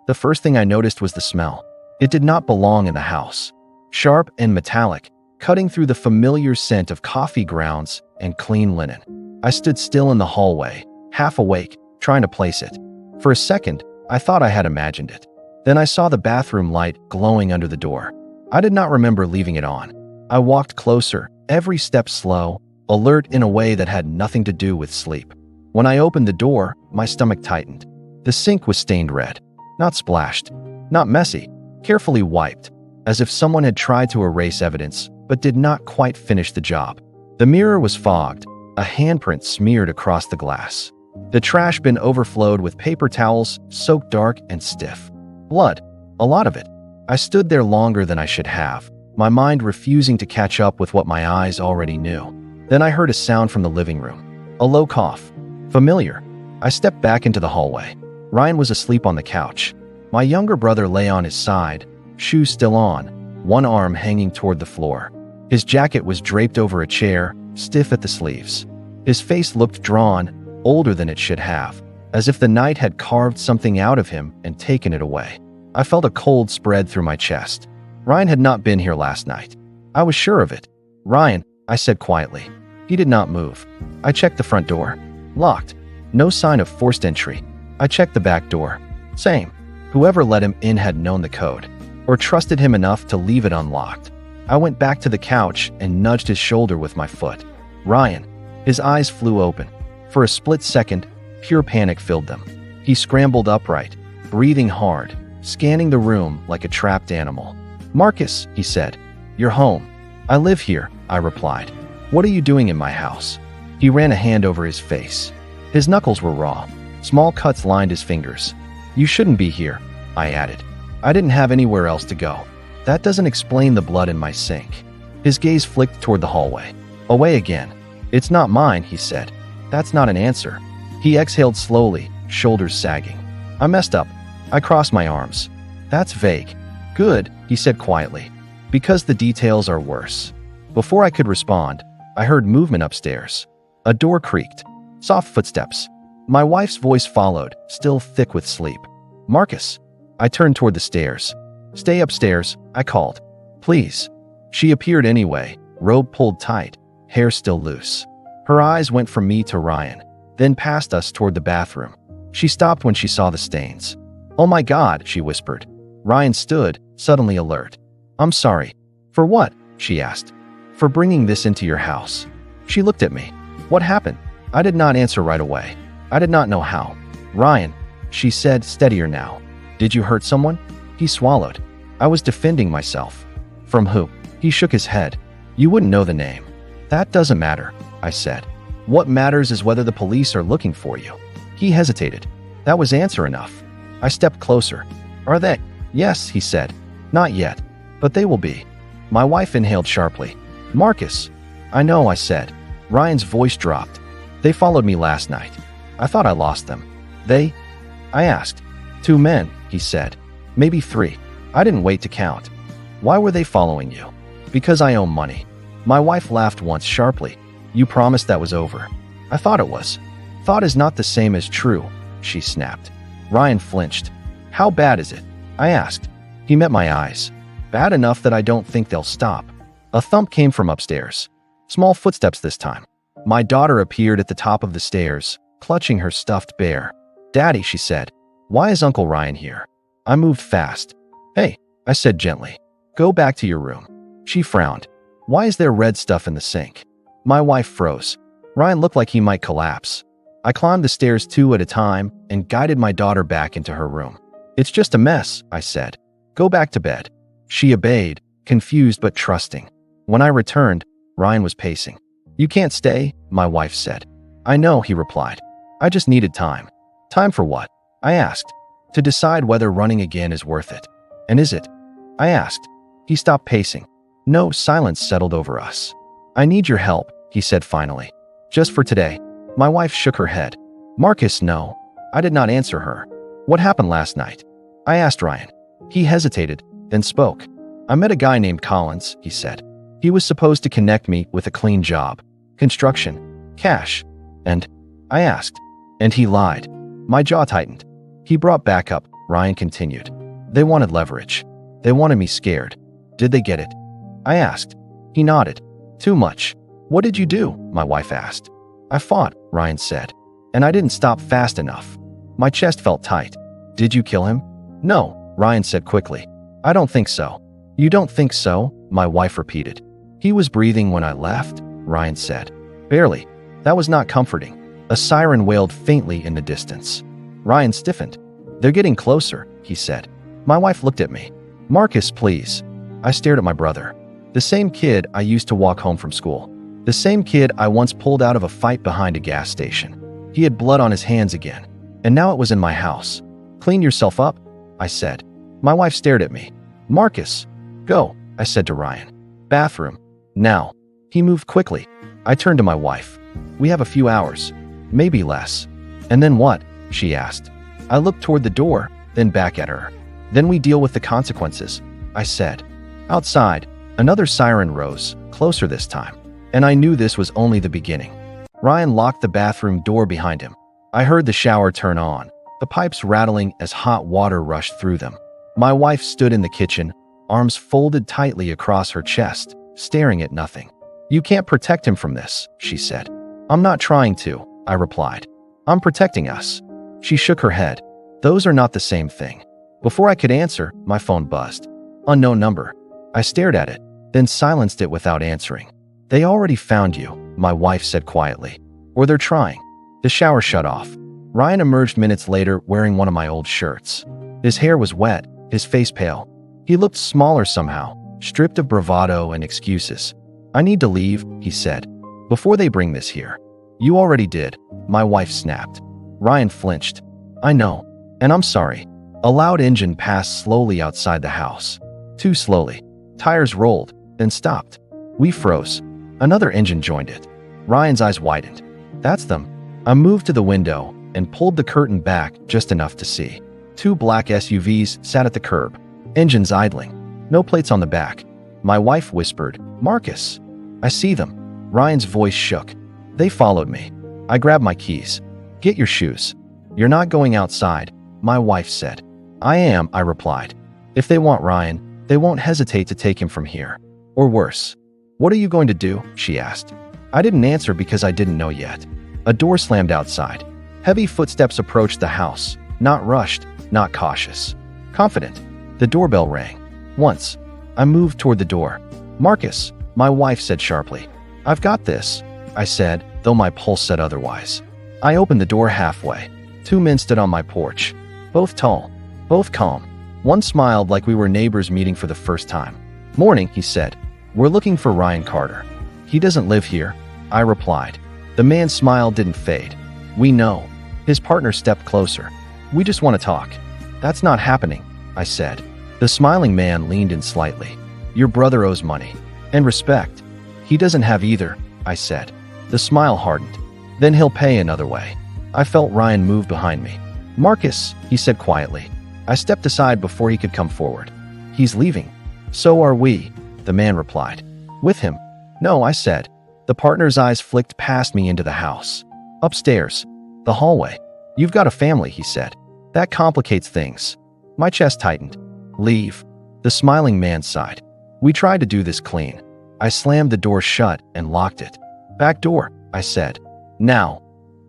The first thing I noticed was the smell. It did not belong in the house. Sharp and metallic, cutting through the familiar scent of coffee grounds and clean linen. I stood still in the hallway, half awake, trying to place it. For a second, I thought I had imagined it. Then I saw the bathroom light glowing under the door. I did not remember leaving it on. I walked closer, every step slow, alert in a way that had nothing to do with sleep. When I opened the door, my stomach tightened. The sink was stained red. Not splashed, not messy, carefully wiped, as if someone had tried to erase evidence, but did not quite finish the job. The mirror was fogged, a handprint smeared across the glass. The trash bin overflowed with paper towels, soaked dark and stiff. Blood, a lot of it. I stood there longer than I should have, my mind refusing to catch up with what my eyes already knew. Then I heard a sound from the living room. A low cough. Familiar. I stepped back into the hallway. Ryan was asleep on the couch. My younger brother lay on his side, shoes still on, one arm hanging toward the floor. His jacket was draped over a chair, stiff at the sleeves. His face looked drawn, older than it should have, as if the night had carved something out of him and taken it away. I felt a cold spread through my chest. Ryan had not been here last night. I was sure of it. "Ryan," I said quietly. He did not move. I checked the front door. Locked. No sign of forced entry. I checked the back door. Same. Whoever let him in had known the code, or trusted him enough to leave it unlocked. I went back to the couch and nudged his shoulder with my foot. "Ryan." His eyes flew open. For a split second, pure panic filled them. He scrambled upright, breathing hard, scanning the room like a trapped animal. "Marcus," he said. "You're home." "I live here," I replied. "What are you doing in my house?" He ran a hand over his face. His knuckles were raw. Small cuts lined his fingers. "You shouldn't be here," I added. "I didn't have anywhere else to go." "That doesn't explain the blood in my sink." His gaze flicked toward the hallway. "Away again." "It's not mine," he said. "That's not an answer." He exhaled slowly, shoulders sagging. "I messed up." I crossed my arms. "That's vague." "Good," he said quietly. "Because the details are worse." Before I could respond, I heard movement upstairs. A door creaked. Soft footsteps. My wife's voice followed, still thick with sleep. "Marcus." I turned toward the stairs. "Stay upstairs," I called. "Please." She appeared anyway, robe pulled tight, hair still loose. Her eyes went from me to Ryan, then past us toward the bathroom. She stopped when she saw the stains. "Oh my God," she whispered. Ryan stood, suddenly alert. "I'm sorry." "For what?" she asked. "For bringing this into your house." She looked at me. "What happened?" I did not answer right away. I did not know how. "Ryan," she said, steadier now. "Did you hurt someone?" He swallowed. "I was defending myself." "From who?" He shook his head. "You wouldn't know the name." "That doesn't matter," I said. "What matters is whether the police are looking for you." He hesitated. That was answer enough. I stepped closer. "Are they?" "Yes," he said. "Not yet. But they will be." My wife inhaled sharply. "Marcus." "I know," I said. Ryan's voice dropped. "They followed me last night. I thought I lost them." "They?" I asked. "2 men," he said. "Maybe 3. I didn't wait to count." "Why were they following you?" "Because I owe money." My wife laughed once sharply. "You promised that was over." "I thought it was." "Thought is not the same as true," she snapped. Ryan flinched. "How bad is it?" I asked. He met my eyes. "Bad enough that I don't think they'll stop." A thump came from upstairs. Small footsteps this time. My daughter appeared at the top of the stairs, clutching her stuffed bear. "Daddy," she said. "Why is Uncle Ryan here?" I moved fast. "Hey," I said gently. "Go back to your room." She frowned. "Why is there red stuff in the sink?" My wife froze. Ryan looked like he might collapse. I climbed the stairs 2 at a time and guided my daughter back into her room. "It's just a mess," I said. "Go back to bed." She obeyed, confused but trusting. When I returned, Ryan was pacing. "You can't stay," my wife said. "I know," he replied. "I just needed time." "Time for what?" I asked. "To decide whether running again is worth it." "And is it?" I asked. He stopped pacing. No, silence settled over us. "I need your help," he said finally. "Just for today." My wife shook her head. "Marcus, no." I did not answer her. "What happened last night?" I asked Ryan. He hesitated, then spoke. "I met a guy named Collins," he said. "He was supposed to connect me with a clean job. Construction. Cash. And..." I asked. "And he lied." My jaw tightened. "He brought backup," Ryan continued. They wanted leverage. They wanted me scared. Did they get it? I asked. He nodded. Too much. What did you do? My wife asked. I fought, Ryan said. And I didn't stop fast enough. My chest felt tight. Did you kill him? No, Ryan said quickly. I don't think so. You don't think so? My wife repeated. He was breathing when I left, Ryan said. Barely. That was not comforting. A siren wailed faintly in the distance. Ryan stiffened. They're getting closer, he said. My wife looked at me. Marcus, please. I stared at my brother. The same kid I used to walk home from school. The same kid I once pulled out of a fight behind a gas station. He had blood on his hands again. And now it was in my house. Clean yourself up, I said. My wife stared at me. Marcus, go, I said to Ryan. Bathroom. Now. He moved quickly. I turned to my wife. We have a few hours. Maybe less. And then what? She asked. I looked toward the door, then back at her. Then we deal with the consequences, I said. Outside, another siren rose, closer this time. And I knew this was only the beginning. Ryan locked the bathroom door behind him. I heard the shower turn on, the pipes rattling as hot water rushed through them. My wife stood in the kitchen, arms folded tightly across her chest, staring at nothing. You can't protect him from this, she said. I'm not trying to, I replied. I'm protecting us. She shook her head. Those are not the same thing. Before I could answer, my phone buzzed. Unknown number. I stared at it, then silenced it without answering. They already found you, my wife said quietly. Or they're trying. The shower shut off. Ryan emerged minutes later wearing one of my old shirts. His hair was wet, his face pale. He looked smaller somehow, stripped of bravado and excuses. I need to leave, he said, before they bring this here. You already did, my wife snapped. Ryan flinched. I know, and I'm sorry. A loud engine passed slowly outside the house. Too slowly. Tires rolled, then stopped. We froze. Another engine joined it. Ryan's eyes widened. That's them. I moved to the window and pulled the curtain back just enough to see. Two black SUVs sat at the curb, engines idling, no plates on the back. My wife whispered, Marcus. I see them. Ryan's voice shook. They followed me. I grabbed my keys. Get your shoes. You're not going outside, my wife said. I am, I replied. If they want Ryan, they won't hesitate to take him from here. Or worse. What are you going to do? She asked. I didn't answer because I didn't know yet. A door slammed outside. Heavy footsteps approached the house, not rushed, not cautious. Confident. The doorbell rang. Once. I moved toward the door. Marcus, my wife said sharply. I've got this, I said, though my pulse said otherwise. I opened the door halfway. Two men stood on my porch. Both tall, both calm. One smiled like we were neighbors meeting for the first time. Morning, he said. We're looking for Ryan Carter. He doesn't live here, I replied. The man's smile didn't fade. We know. His partner stepped closer. We just want to talk. That's not happening, I said. The smiling man leaned in slightly. Your brother owes money. And respect. He doesn't have either, I said. The smile hardened. Then he'll pay another way. I felt Ryan move behind me. Marcus, he said quietly. I stepped aside before he could come forward. He's leaving. So are we, the man replied. With him? No, I said. The partner's eyes flicked past me into the house. Upstairs. The hallway. You've got a family, he said. That complicates things. My chest tightened. Leave. The smiling man sighed. We tried to do this clean. I slammed the door shut and locked it. Back door, I said. Now.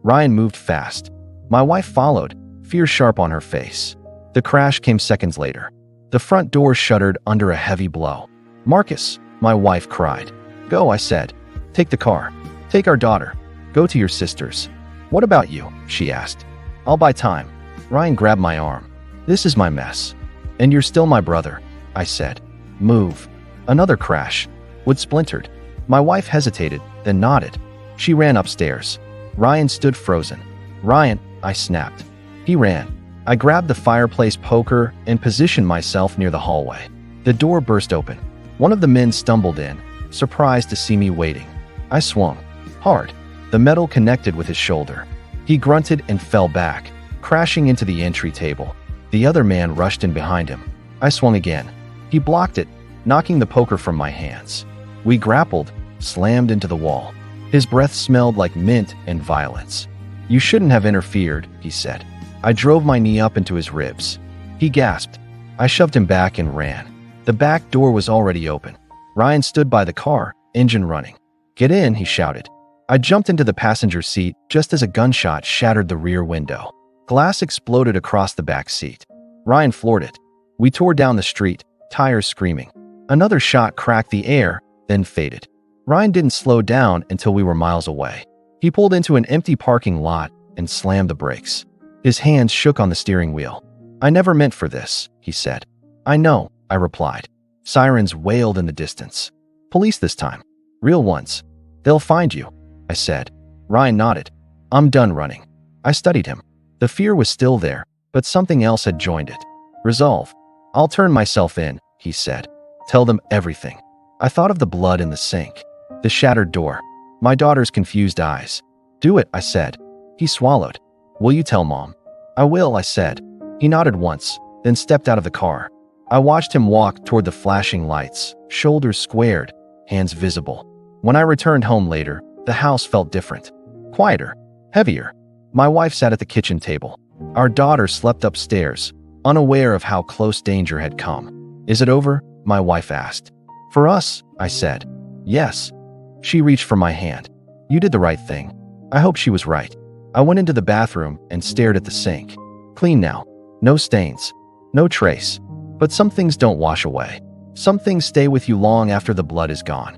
Ryan moved fast. My wife followed, fear sharp on her face. The crash came seconds later. The front door shuttered under a heavy blow. Marcus, my wife cried. Go, I said. Take the car. Take our daughter. Go to your sister's. What about you? She asked. I'll buy time. Ryan grabbed my arm. This is my mess. And you're still my brother, I said. Move. Another crash. Wood splintered. My wife hesitated, then nodded. She ran upstairs. Ryan stood frozen. Ryan, I snapped. He ran. I grabbed the fireplace poker and positioned myself near the hallway. The door burst open. One of the men stumbled in, surprised to see me waiting. I swung. Hard. The metal connected with his shoulder. He grunted and fell back, crashing into the entry table. The other man rushed in behind him. I swung again. He blocked it, knocking the poker from my hands. We grappled, slammed into the wall. His breath smelled like mint and violence. You shouldn't have interfered, he said. I drove my knee up into his ribs. He gasped. I shoved him back and ran. The back door was already open. Ryan stood by the car, engine running. "Get in," he shouted. I jumped into the passenger seat just as a gunshot shattered the rear window. Glass exploded across the back seat. Ryan floored it. We tore down the street, tires screaming. Another shot cracked the air, then faded. Ryan didn't slow down until we were miles away. He pulled into an empty parking lot and slammed the brakes. His hands shook on the steering wheel. "I never meant for this," he said. "I know," I replied. Sirens wailed in the distance. "Police this time. Real ones. They'll find you," I said. Ryan nodded. "I'm done running." I studied him. The fear was still there, but something else had joined it. Resolve. "I'll turn myself in," he said. "Tell them everything." I thought of the blood in the sink, the shattered door, my daughter's confused eyes. "Do it," I said. He swallowed. "Will you tell Mom?" "I will," I said. He nodded once, then stepped out of the car. I watched him walk toward the flashing lights, shoulders squared, hands visible. When I returned home later, the house felt different. Quieter, heavier. My wife sat at the kitchen table. Our daughter slept upstairs, unaware of how close danger had come. "Is it over?" my wife asked. "For us," I said. "Yes." She reached for my hand. "You did the right thing." I hope she was right. I went into the bathroom and stared at the sink. Clean now. No stains. No trace. But some things don't wash away. Some things stay with you long after the blood is gone.